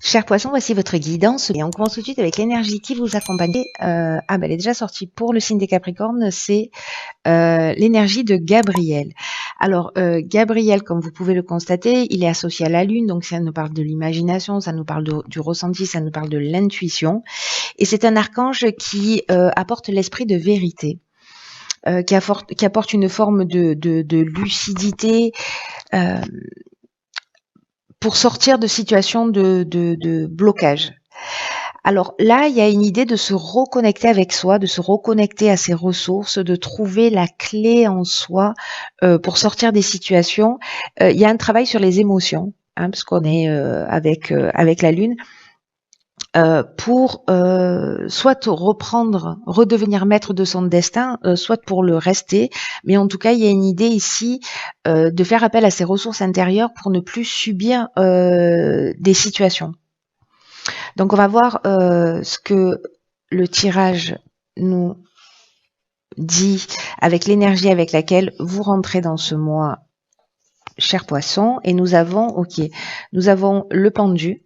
Cher poisson, voici votre guidance et on commence tout de suite avec l'énergie qui vous accompagne. Elle est déjà sortie pour le signe des Capricornes, c'est l'énergie de Gabriel. Alors, Gabriel, comme vous pouvez le constater, il est associé à la Lune, donc ça nous parle de l'imagination, ça nous parle du ressenti, ça nous parle de l'intuition. Et c'est un archange qui apporte l'esprit de vérité. Qui apporte une forme de lucidité, pour sortir de situations de blocage. Alors là, il y a une idée de se reconnecter avec soi, de se reconnecter à ses ressources, de trouver la clé en soi pour sortir des situations. Il y a un travail sur les émotions, parce qu'on est avec la Lune, pour soit redevenir maître de son destin, soit pour le rester. Mais en tout cas, il y a une idée ici de faire appel à ses ressources intérieures pour ne plus subir des situations. Donc on va voir ce que le tirage nous dit avec l'énergie avec laquelle vous rentrez dans ce mois, cher poisson. Et nous avons le pendu,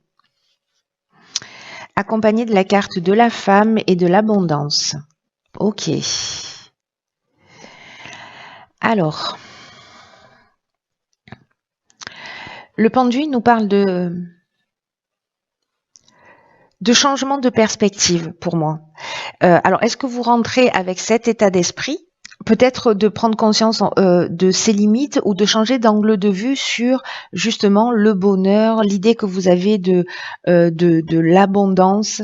accompagné de la carte de la femme et de l'abondance. Ok. Alors, le pendu nous parle de changement de perspective pour moi. Alors, est-ce que vous rentrez avec cet état d'esprit ? Peut-être de prendre conscience de ses limites ou de changer d'angle de vue sur justement le bonheur, l'idée que vous avez de l'abondance.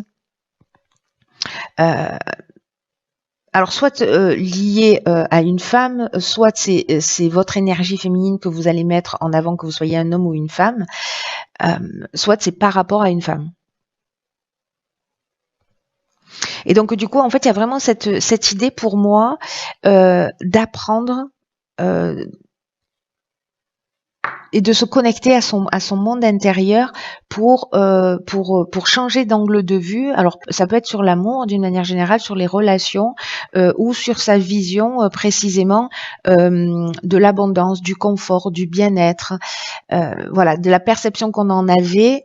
Alors soit lié à une femme, soit c'est votre énergie féminine que vous allez mettre en avant, que vous soyez un homme ou une femme, soit c'est par rapport à une femme. Et donc du coup, en fait, il y a vraiment cette idée pour moi d'apprendre et de se connecter à son monde intérieur pour changer d'angle de vue. Alors ça peut être sur l'amour d'une manière générale, sur les relations ou sur sa vision précisément de l'abondance, du confort, du bien-être, voilà, de la perception qu'on en avait.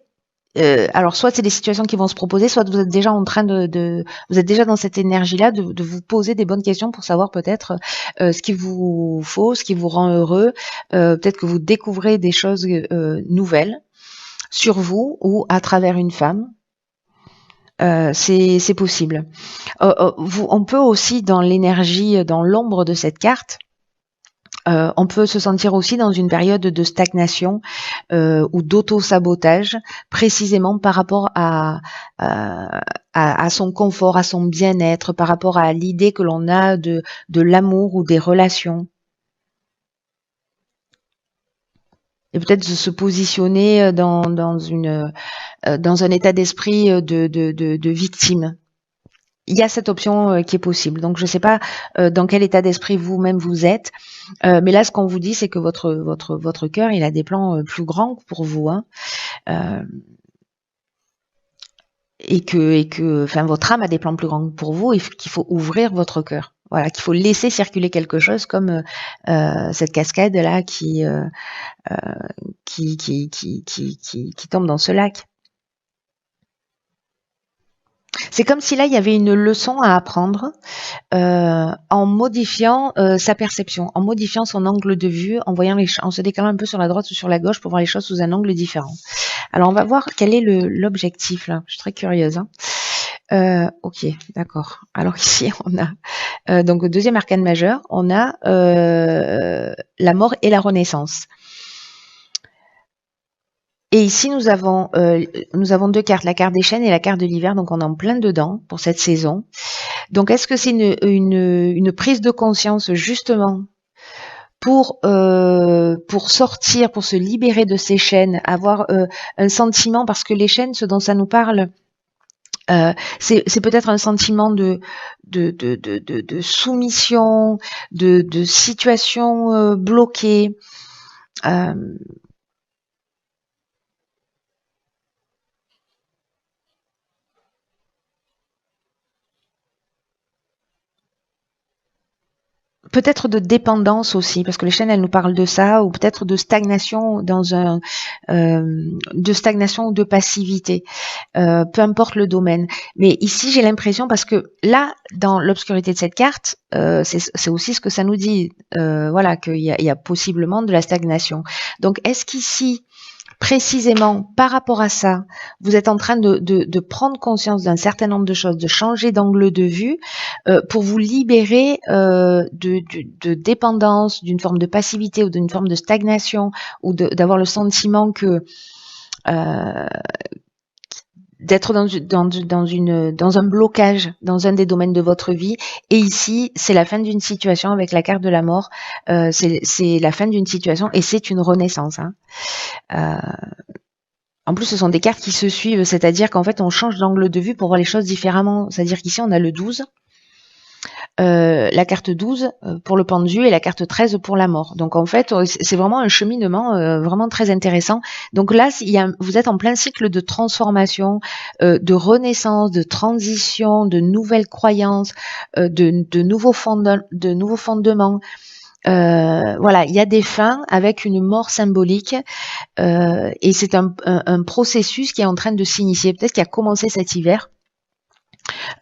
Alors soit c'est des situations qui vont se proposer, soit vous êtes déjà en train vous êtes déjà dans cette énergie-là de vous poser des bonnes questions pour savoir peut-être ce qu'il vous faut, ce qui vous rend heureux. Peut-être que vous découvrez des choses nouvelles sur vous ou à travers une femme. C'est possible. On peut aussi dans l'énergie, dans l'ombre de cette carte, on peut se sentir aussi dans une période de stagnation ou d'auto-sabotage, précisément par rapport à son confort, à son bien-être, par rapport à l'idée que l'on a de l'amour ou des relations. Et peut-être de se positionner dans un état d'esprit de victime. Il y a cette option qui est possible. Donc je ne sais pas dans quel état d'esprit vous-même vous êtes, mais là ce qu'on vous dit c'est que votre cœur il a des plans plus grands pour vous, hein, et que enfin votre âme a des plans plus grands pour vous et qu'il faut ouvrir votre cœur. Voilà, qu'il faut laisser circuler quelque chose comme cette cascade là qui tombe dans ce lac. C'est comme si là il y avait une leçon à apprendre en modifiant sa perception, en modifiant son angle de vue, en se décalant un peu sur la droite ou sur la gauche pour voir les choses sous un angle différent. Alors on va voir quel est l'objectif là. Je suis très curieuse. Ok, d'accord. Alors ici on a donc au deuxième arcane majeur, on a la mort et la renaissance. Et ici, nous avons deux cartes, la carte des chênes et la carte de l'hiver, donc on est en plein dedans pour cette saison. Donc, est-ce que c'est une prise de conscience justement pour sortir, pour se libérer de ces chaînes, avoir un sentiment, parce que les chaînes, ce dont ça nous parle, c'est peut-être un sentiment de soumission, de situation bloquée. peut-être de dépendance aussi, parce que les chaînes, elles nous parlent de ça, ou peut-être de stagnation de stagnation ou de passivité, peu importe le domaine. Mais ici, j'ai l'impression, parce que là, dans l'obscurité de cette carte, c'est aussi ce que ça nous dit, voilà, qu'il y a possiblement de la stagnation. Donc, est-ce qu'ici, précisément par rapport à ça, vous êtes en train de prendre conscience d'un certain nombre de choses, de changer d'angle de vue pour vous libérer de dépendance, d'une forme de passivité ou d'une forme de stagnation ou d'avoir le sentiment que d'être dans un blocage dans un des domaines de votre vie. Et ici, c'est la fin d'une situation avec la carte de la mort. C'est la fin d'une situation et c'est une renaissance. Hein. En plus, ce sont des cartes qui se suivent, c'est-à-dire qu'en fait, on change d'angle de vue pour voir les choses différemment. C'est-à-dire qu'ici, on a le 12, la carte 12 pour le pendu et la carte 13 pour la mort. Donc en fait, c'est vraiment un cheminement vraiment très intéressant. Donc là, vous êtes en plein cycle de transformation, de renaissance, de transition, de nouvelles croyances, de nouveaux fondements. Voilà, il y a des fins avec une mort symbolique et c'est un processus qui est en train de s'initier. Peut-être qu'il a commencé cet hiver.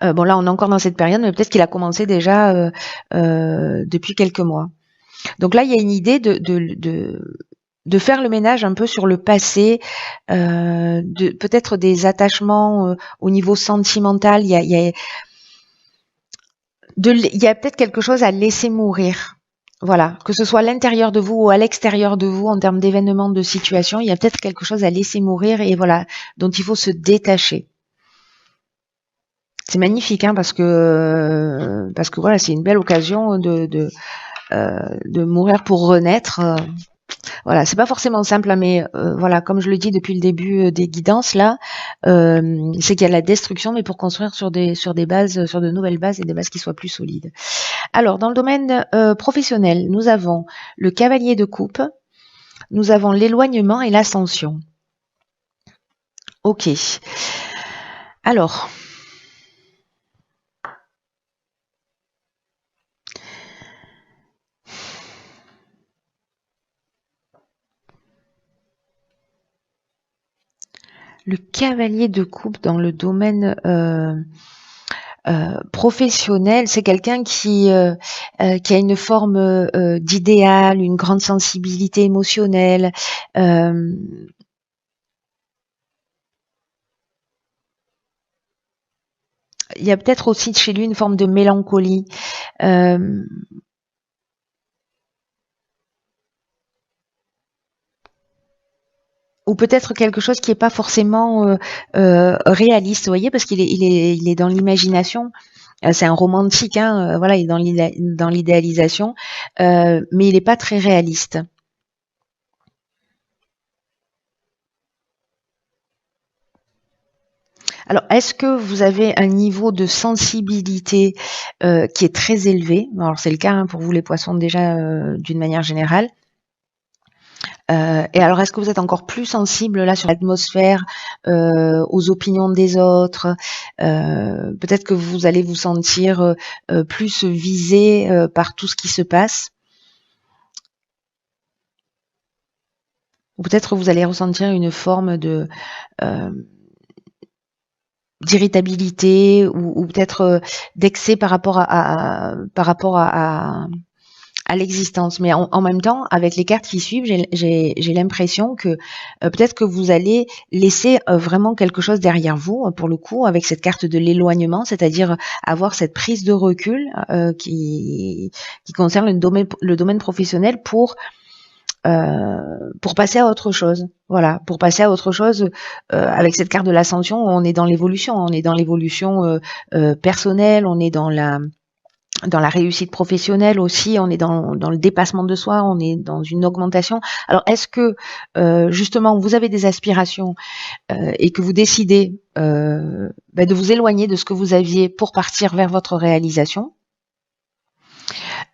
Bon là, on est encore dans cette période, mais peut-être qu'il a commencé déjà depuis quelques mois. Donc là, il y a une idée de faire le ménage un peu sur le passé, de peut-être des attachements au niveau sentimental. Il y a peut-être quelque chose à laisser mourir. Voilà, que ce soit à l'intérieur de vous ou à l'extérieur de vous en termes d'événements, de situations, il y a peut-être quelque chose à laisser mourir et voilà, dont il faut se détacher. C'est magnifique, hein, parce que voilà, c'est une belle occasion de mourir pour renaître. Voilà, c'est pas forcément simple, mais voilà, comme je le dis depuis le début des guidances là, c'est qu'il y a la destruction, mais pour construire sur des bases, sur de nouvelles bases et des bases qui soient plus solides. Alors, dans le domaine professionnel, nous avons le cavalier de coupe, nous avons l'éloignement et l'ascension. Ok. Alors, le cavalier de coupe dans le domaine professionnel, c'est quelqu'un qui a une forme d'idéal, une grande sensibilité émotionnelle. Il y a peut-être aussi chez lui une forme de mélancolie. Ou peut-être quelque chose qui n'est pas forcément réaliste, vous voyez, parce qu'il est dans l'imagination. C'est un romantique, hein, voilà, il est dans l'idéalisation, mais il n'est pas très réaliste. Alors, est-ce que vous avez un niveau de sensibilité qui est très élevé? Alors, c'est le cas pour vous les poissons déjà d'une manière générale. Et alors, est-ce que vous êtes encore plus sensible là sur l'atmosphère, aux opinions des autres? Peut-être que vous allez vous sentir plus visé par tout ce qui se passe. Ou peut-être vous allez ressentir une forme de d'irritabilité ou peut-être d'excès par rapport à l'existence. Mais en même temps, avec les cartes qui suivent, j'ai l'impression que peut-être que vous allez laisser vraiment quelque chose derrière vous, pour le coup, avec cette carte de l'éloignement, c'est-à-dire avoir cette prise de recul qui concerne le domaine professionnel pour passer à autre chose. Voilà, pour passer à autre chose. Avec cette carte de l'ascension, on est dans l'évolution, personnelle, on est dans la réussite professionnelle aussi, on est dans le dépassement de soi, on est dans une augmentation. Alors, est-ce que justement vous avez des aspirations et que vous décidez de vous éloigner de ce que vous aviez pour partir vers votre réalisation?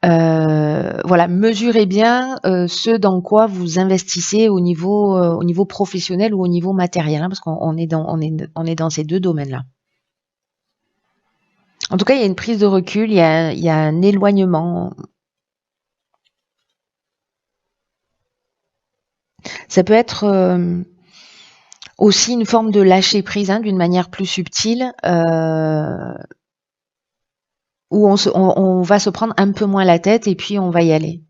Voilà, mesurez bien ce dans quoi vous investissez au niveau professionnel ou au niveau matériel, hein, parce qu'on est dans ces deux domaines-là. En tout cas, il y a une prise de recul, il y a un éloignement Ça peut être aussi une forme de lâcher prise, hein, d'une manière plus subtile, où on va se prendre un peu moins la tête et puis on va y aller.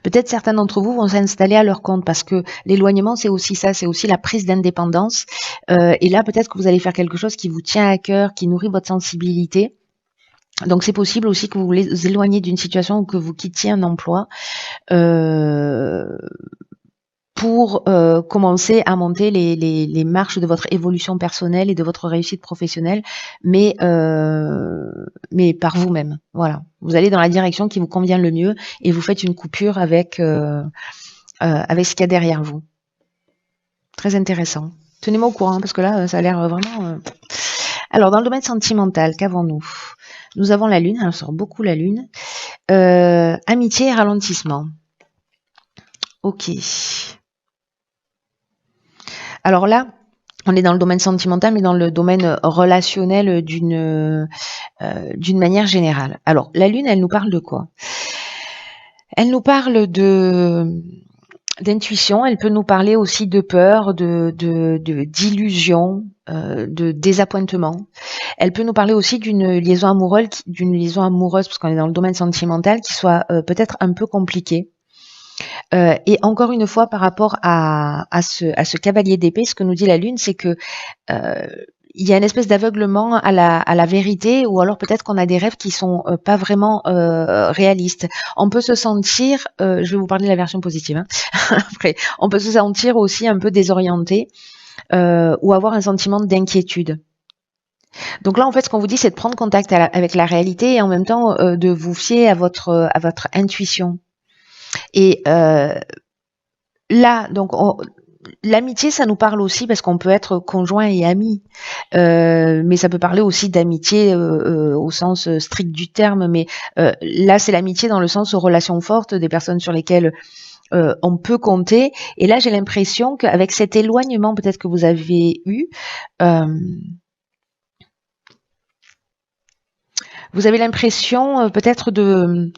Peut-être certains d'entre vous vont s'installer à leur compte parce que l'éloignement, c'est aussi ça, c'est aussi la prise d'indépendance. Et là, peut-être que vous allez faire quelque chose qui vous tient à cœur, qui nourrit votre sensibilité. Donc c'est possible aussi que vous vous éloigniez d'une situation ou que vous quittiez un emploi pour commencer à monter les marches de votre évolution personnelle et de votre réussite professionnelle, mais par vous-même. Voilà, vous allez dans la direction qui vous convient le mieux et vous faites une coupure avec ce qu'il y a derrière vous. Très intéressant. Tenez-moi au courant parce que là, ça a l'air vraiment. Alors, dans le domaine sentimental, qu'avons-nous? Nous avons la Lune. Alors, sort beaucoup la Lune. Amitié et ralentissement. Ok. Alors là, on est dans le domaine sentimental, mais dans le domaine relationnel d'une manière générale. Alors, la Lune, elle nous parle de quoi? Elle nous parle d'intuition, elle peut nous parler aussi de peur, d'illusion, de désappointement. Elle peut nous parler aussi d'une liaison amoureuse, parce qu'on est dans le domaine sentimental, qui soit peut-être un peu compliquée. Et encore une fois, par rapport à ce cavalier d'épée, ce que nous dit la Lune, c'est que il y a une espèce d'aveuglement à la vérité, ou alors peut-être qu'on a des rêves qui sont pas vraiment réalistes. On peut se sentir, je vais vous parler de la version positive, hein, après, on peut se sentir aussi un peu désorienté ou avoir un sentiment d'inquiétude. Donc là, en fait, ce qu'on vous dit, c'est de prendre contact avec la réalité et en même temps de vous fier à votre intuition. Et là, donc, l'amitié, ça nous parle aussi parce qu'on peut être conjoint et ami, mais ça peut parler aussi d'amitié au sens strict du terme. Mais là, c'est l'amitié dans le sens relations fortes, des personnes sur lesquelles on peut compter. Et là, j'ai l'impression qu'avec cet éloignement peut-être que vous avez eu, vous avez l'impression peut-être de...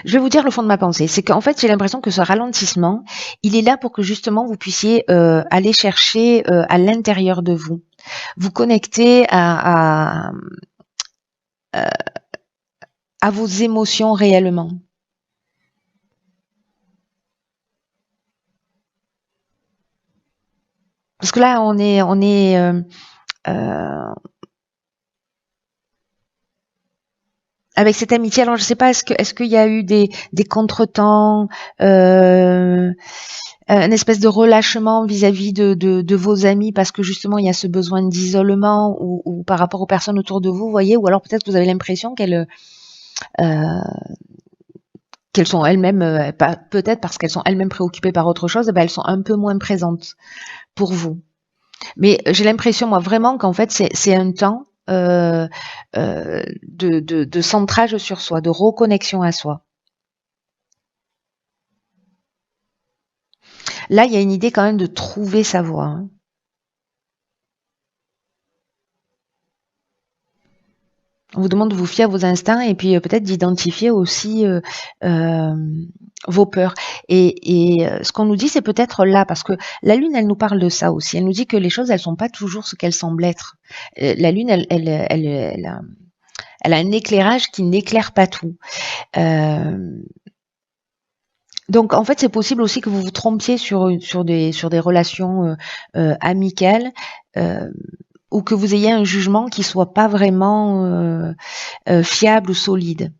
Je vais vous dire le fond de ma pensée. C'est qu'en fait, j'ai l'impression que ce ralentissement, il est là pour que justement vous puissiez aller chercher à l'intérieur de vous, vous connecter à vos émotions réellement. Parce que là, on est avec cette amitié. Alors, je sais pas, est-ce qu'il y a eu des contretemps, une espèce de relâchement vis-à-vis de vos amis parce que justement il y a ce besoin d'isolement ou par rapport aux personnes autour de vous, voyez, ou alors peut-être que vous avez l'impression qu'elles sont elles-mêmes, peut-être parce qu'elles sont elles-mêmes préoccupées par autre chose, elles sont un peu moins présentes pour vous. Mais j'ai l'impression, moi, vraiment qu'en fait, c'est un temps de centrage sur soi, de reconnexion à soi. Là, il y a une idée quand même de trouver sa voie. Hein. On vous demande de vous fier à vos instincts et puis peut-être d'identifier aussi vos peurs. Et ce qu'on nous dit, c'est peut-être là, parce que la Lune, elle nous parle de ça aussi. Elle nous dit que les choses, elles sont pas toujours ce qu'elles semblent être. La Lune, elle a un éclairage qui n'éclaire pas tout. Donc en fait, c'est possible aussi que vous vous trompiez sur des relations amicales ou que vous ayez un jugement qui soit pas vraiment fiable ou solide.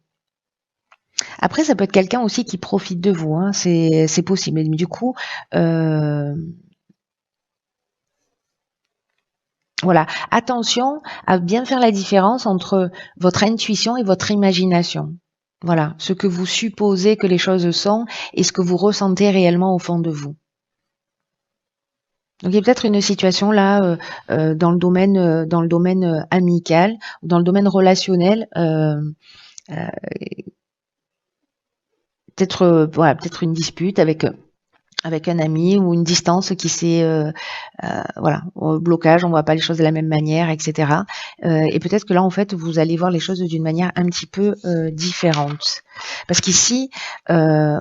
Après, ça peut être quelqu'un aussi qui profite de vous, hein, c'est possible. Mais du coup, voilà, attention à bien faire la différence entre votre intuition et votre imagination. Voilà, ce que vous supposez que les choses sont et ce que vous ressentez réellement au fond de vous. Donc il y a peut-être une situation là dans le domaine amical, dans le domaine relationnel, peut-être voilà, peut-être une dispute avec avec un ami ou une distance qui s'est voilà, blocage, on voit pas les choses de la même manière, etc. Et peut-être que là en fait vous allez voir les choses d'une manière un petit peu différente, parce qu'ici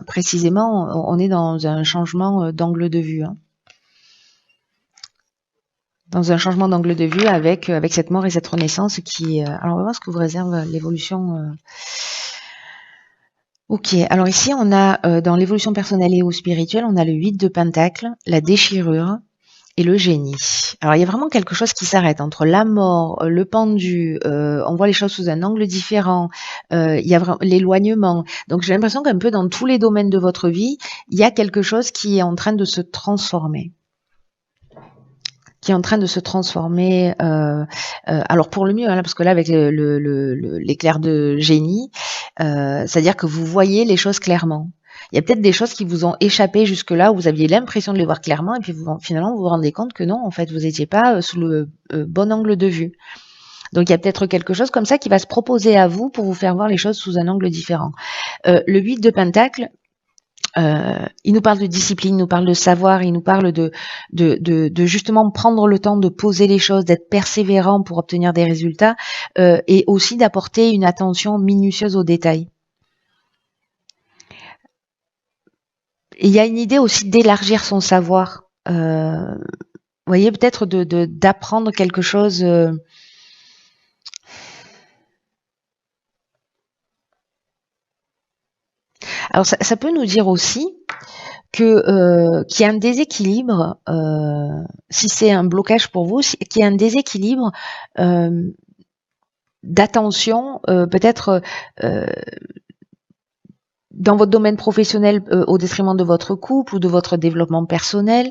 précisément on est dans un changement d'angle de vue, hein. Dans un changement d'angle de vue avec cette mort et cette renaissance qui alors on va voir ce que vous réserve l'évolution. Ok, alors ici on a dans l'évolution personnelle et ou spirituelle, on a le 8 de Pentacle, la déchirure et le génie. Alors il y a vraiment quelque chose qui s'arrête entre la mort, le pendu, on voit les choses sous un angle différent, il y a vraiment l'éloignement. Donc j'ai l'impression qu'un peu dans tous les domaines de votre vie, il y a quelque chose qui est en train de se transformer. Qui est en train de se transformer, alors pour le mieux, hein, parce que là avec l'éclair de génie, c'est-à-dire que vous voyez les choses clairement. Il y a peut-être des choses qui vous ont échappé jusque-là, où vous aviez l'impression de les voir clairement, et puis finalement vous vous rendez compte que non, en fait, vous n'étiez pas sous le bon angle de vue. Donc il y a peut-être quelque chose comme ça qui va se proposer à vous pour vous faire voir les choses sous un angle différent. Le 8 de Pentacle, il nous parle de discipline, il nous parle de savoir, il nous parle de justement prendre le temps de poser les choses, d'être persévérant pour obtenir des résultats, et aussi d'apporter une attention minutieuse aux détails. Et il y a une idée aussi d'élargir son savoir. Vous voyez, peut-être d'apprendre quelque chose. Alors ça peut nous dire aussi que qu'il y a un déséquilibre, si c'est un blocage pour vous, qu'il y a un déséquilibre d'attention, peut-être dans votre domaine professionnel au détriment de votre couple ou de votre développement personnel,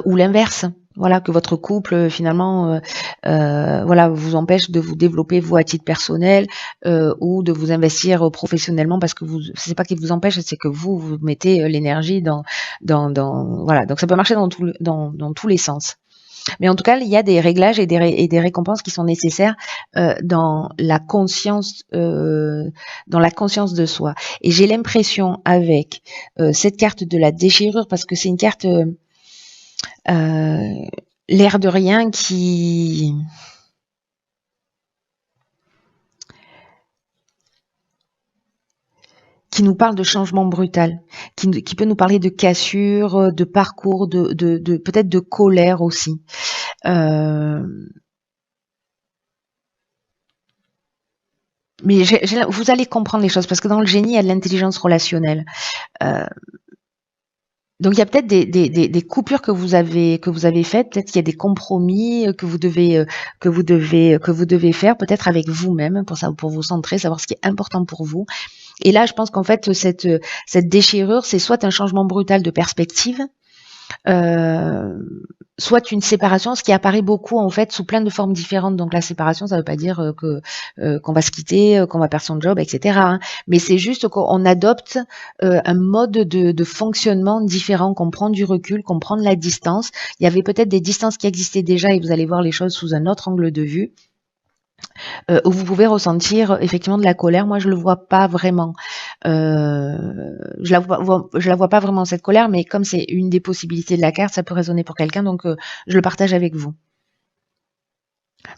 ou l'inverse. Voilà, que votre couple finalement voilà, vous empêche de vous développer vous à titre personnel, ou de vous investir professionnellement, parce que vous, c'est pas qu'il vous empêche, c'est que vous mettez l'énergie dans voilà. Donc ça peut marcher dans tous les sens. Mais en tout cas, il y a des réglages et des récompenses qui sont nécessaires dans la conscience de soi. Et j'ai l'impression avec cette carte de la déchirure, parce que c'est une carte l'air de rien qui nous parle de changement brutal, qui peut nous parler de cassure, de parcours, de peut-être de colère aussi. Mais vous allez comprendre les choses, parce que dans le génie, il y a de l'intelligence relationnelle. Donc il y a peut-être des coupures que vous avez faites, peut-être qu'il y a des compromis que vous devez faire, peut-être avec vous-même, pour vous centrer, savoir ce qui est important pour vous. Et là, je pense qu'en fait cette déchirure, c'est soit un changement brutal de perspective, soit une séparation, ce qui apparaît beaucoup en fait sous plein de formes différentes. Donc la séparation, ça ne veut pas dire qu'on va se quitter, qu'on va perdre son job, etc. Hein. Mais c'est juste qu'on adopte un mode de fonctionnement différent, qu'on prend du recul, qu'on prend de la distance. Il y avait peut-être des distances qui existaient déjà, et vous allez voir les choses sous un autre angle de vue. Où vous pouvez ressentir effectivement de la colère. Moi, je le vois pas vraiment. Je la vois pas vraiment, cette colère, mais comme c'est une des possibilités de la carte, ça peut résonner pour quelqu'un, donc je le partage avec vous.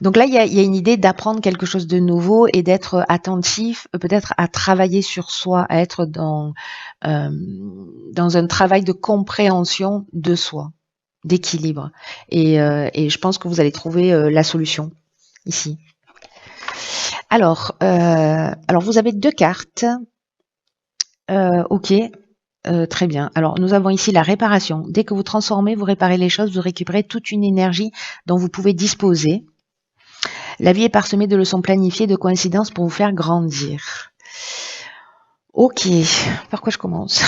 Donc là, il y a une idée d'apprendre quelque chose de nouveau et d'être attentif, peut-être à travailler sur soi, à être dans un travail de compréhension de soi, d'équilibre. Et je pense que vous allez trouver la solution ici. Alors vous avez 2 cartes. Ok, très bien. Alors, nous avons ici la réparation. Dès que vous transformez, vous réparez les choses, vous récupérez toute une énergie dont vous pouvez disposer. La vie est parsemée de leçons planifiées, de coïncidences pour vous faire grandir. Ok, par quoi je commence?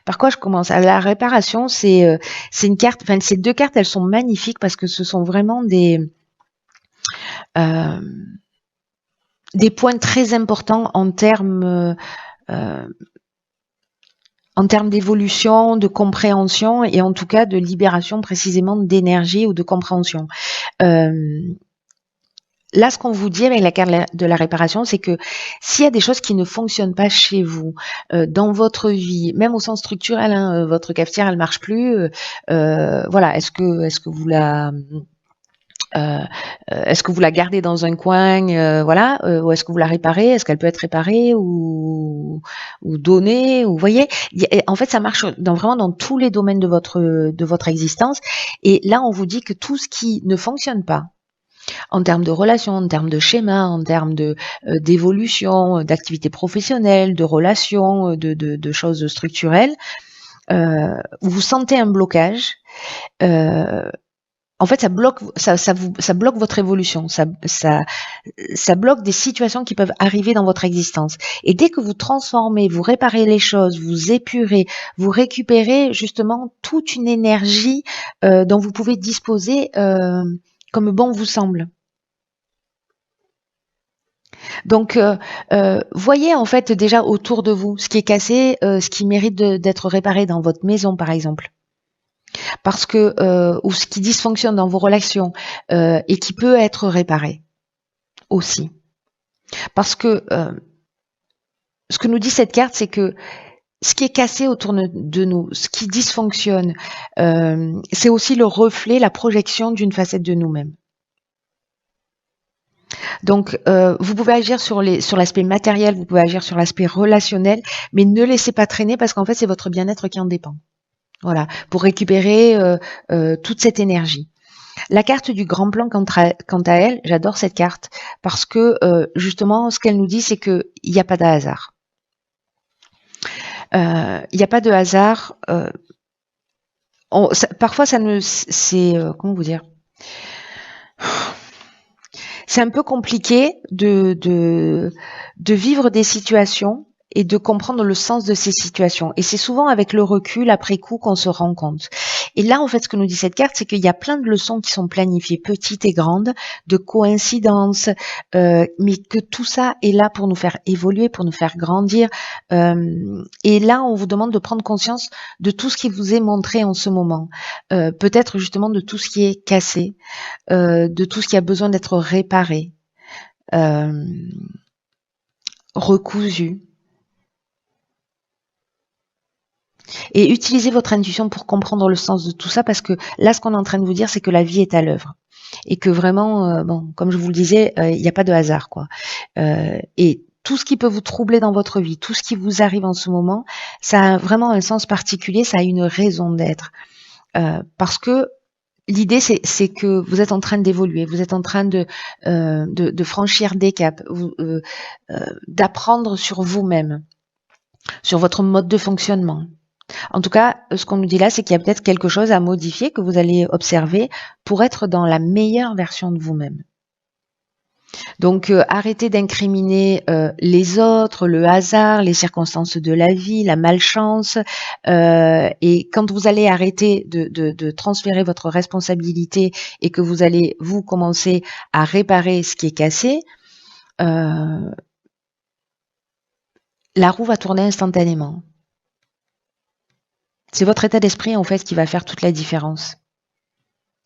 Par quoi je commence? Alors, la réparation, c'est une carte, enfin ces 2 cartes, elles sont magnifiques parce que ce sont vraiment des points très importants en termes d'évolution, de compréhension et en tout cas de libération précisément d'énergie ou de compréhension. là, ce qu'on vous dit avec la carte de la réparation, c'est que s'il y a des choses qui ne fonctionnent pas chez vous, dans votre vie, même au sens structurel, hein, votre cafetière, elle marche plus, voilà, est-ce que vous la gardez dans un coin, voilà, ou est-ce que vous la réparez? Est-ce qu'elle peut être réparée ou donnée? Ou vous voyez, en fait, ça marche vraiment dans tous les domaines de votre existence. Et là, on vous dit que tout ce qui ne fonctionne pas, en termes de relations, en termes de schéma, en termes d'évolution, d'activité professionnelle, de relations, de choses structurelles, vous sentez un blocage. En fait, ça bloque votre évolution, ça bloque des situations qui peuvent arriver dans votre existence. Et dès que vous transformez, vous réparez les choses, vous épurez, vous récupérez justement toute une énergie dont vous pouvez disposer comme bon vous semble. Donc, voyez en fait déjà autour de vous ce qui est cassé, ce qui mérite d'être réparé dans votre maison, par exemple. Parce que ou ce qui dysfonctionne dans vos relations et qui peut être réparé aussi. Parce que ce que nous dit cette carte, c'est que ce qui est cassé autour de nous, ce qui dysfonctionne, c'est aussi le reflet, la projection d'une facette de nous-mêmes. Donc, vous pouvez agir sur l'aspect matériel, vous pouvez agir sur l'aspect relationnel, mais ne laissez pas traîner parce qu'en fait, c'est votre bien-être qui en dépend. Voilà, pour récupérer toute cette énergie. La carte du grand plan, quant à elle, j'adore cette carte parce que justement, ce qu'elle nous dit, c'est qu'il n'y a pas de hasard. Il n'y a pas de hasard. Parfois, comment vous dire? C'est un peu compliqué de vivre des situations et de comprendre le sens de ces situations. Et c'est souvent avec le recul, après coup, qu'on se rend compte. Et là, en fait, ce que nous dit cette carte, c'est qu'il y a plein de leçons qui sont planifiées, petites et grandes, de coïncidences, mais que tout ça est là pour nous faire évoluer, pour nous faire grandir. Et là, on vous demande de prendre conscience de tout ce qui vous est montré en ce moment. Peut-être justement de tout ce qui est cassé, de tout ce qui a besoin d'être réparé, recousu. Et utilisez votre intuition pour comprendre le sens de tout ça, parce que là, ce qu'on est en train de vous dire, c'est que la vie est à l'œuvre. Et que vraiment, bon, comme je vous le disais, il n'y a pas de hasard, quoi. Et tout ce qui peut vous troubler dans votre vie, tout ce qui vous arrive en ce moment, ça a vraiment un sens particulier, ça a une raison d'être. Parce que l'idée, c'est que vous êtes en train d'évoluer, vous êtes en train de franchir des caps, d'apprendre sur vous-même, sur votre mode de fonctionnement. En tout cas, ce qu'on nous dit là, c'est qu'il y a peut-être quelque chose à modifier que vous allez observer pour être dans la meilleure version de vous-même. Donc, arrêtez d'incriminer les autres, le hasard, les circonstances de la vie, la malchance. Et quand vous allez arrêter de transférer votre responsabilité et que vous allez, vous, commencer à réparer ce qui est cassé, la roue va tourner instantanément. C'est votre état d'esprit, en fait, qui va faire toute la différence.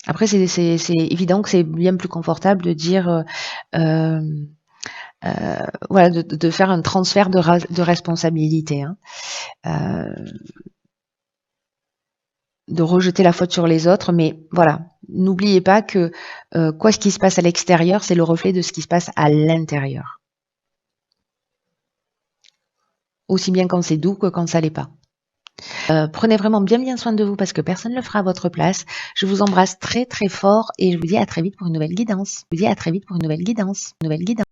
Après, c'est évident que c'est bien plus confortable de dire, voilà, de faire un transfert de responsabilité, hein. De rejeter la faute sur les autres, mais voilà, n'oubliez pas que ce qui se passe à l'extérieur, c'est le reflet de ce qui se passe à l'intérieur. Aussi bien quand c'est doux que quand ça l'est pas. Prenez vraiment bien soin de vous parce que personne ne le fera à votre place. Je vous embrasse très très fort et je vous dis à très vite pour une nouvelle guidance.